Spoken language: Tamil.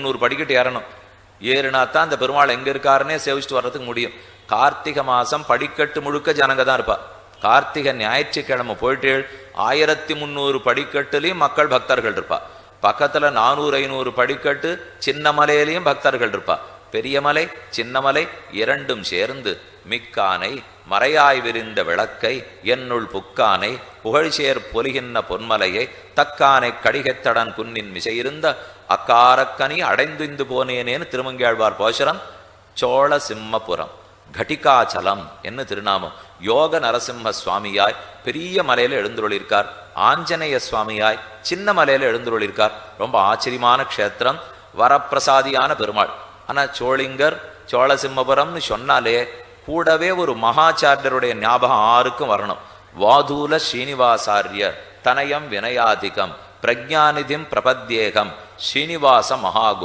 300 படிக்கட்டு ஏறணும். ஏறுனா தான் அந்த பெருமாள் எங்க இருக்காருன்னே சேவிச்சுட்டு வர்றதுக்கு முடியும். கார்த்திகை மாசம் படிக்கட்டு முழுக்க ஜனங்க தான் இருப்பா. கார்த்திகை ஞாயிற்றுக்கிழமை போயிட்டு 1300 படிக்கட்டுலையும் மக்கள் பக்தர்கள் இருப்பா. பக்கத்துல 400-500 படிக்கட்டு சின்ன மலையிலையும் பக்தர்கள் இருப்பா. பெரிய மலை சின்ன மலை இரண்டும் சேர்ந்து மிக்கானை மறையாய் விரிந்த விளக்கை என்னுள் புக்கானை புகழ்சேர் பொலிகின்ற பொன்மலையை தக்கானை கடிகத்தடன் குன்னின் மிசையிருந்த அக்காரக்கனி அடைந்துந்து போனேனேன்னு திருமங்கியாழ்வார் போஷரம். சோழ சிம்மபுரம் கட்டிகாச்சலம் என்ன திருநாமம். யோக நரசிம்ம சுவாமியாய் பெரிய மலையில எழுந்துருளிருக்கார். ஆஞ்சநேய சுவாமியாய் சின்ன மலையில எழுந்துருளிருக்கார். ரொம்ப ஆச்சரியமான க்ஷேத்திரம், வரப்பிரசாதியான பெருமாள். ஆனா சோழிங்கர் சோழசிம்மபுரம்னு சொன்னாலே கூடவே ஒரு மகாச்சாரியருடைய ஞாபகம் ஆருக்கும் வரணும். வாதூல ஸ்ரீனிவாசாரிய தனயம் வினயாதிகம் பிரஜாநிதிம் பிரபத்யேகம் ஸ்ரீனிவாச மகாகுரு.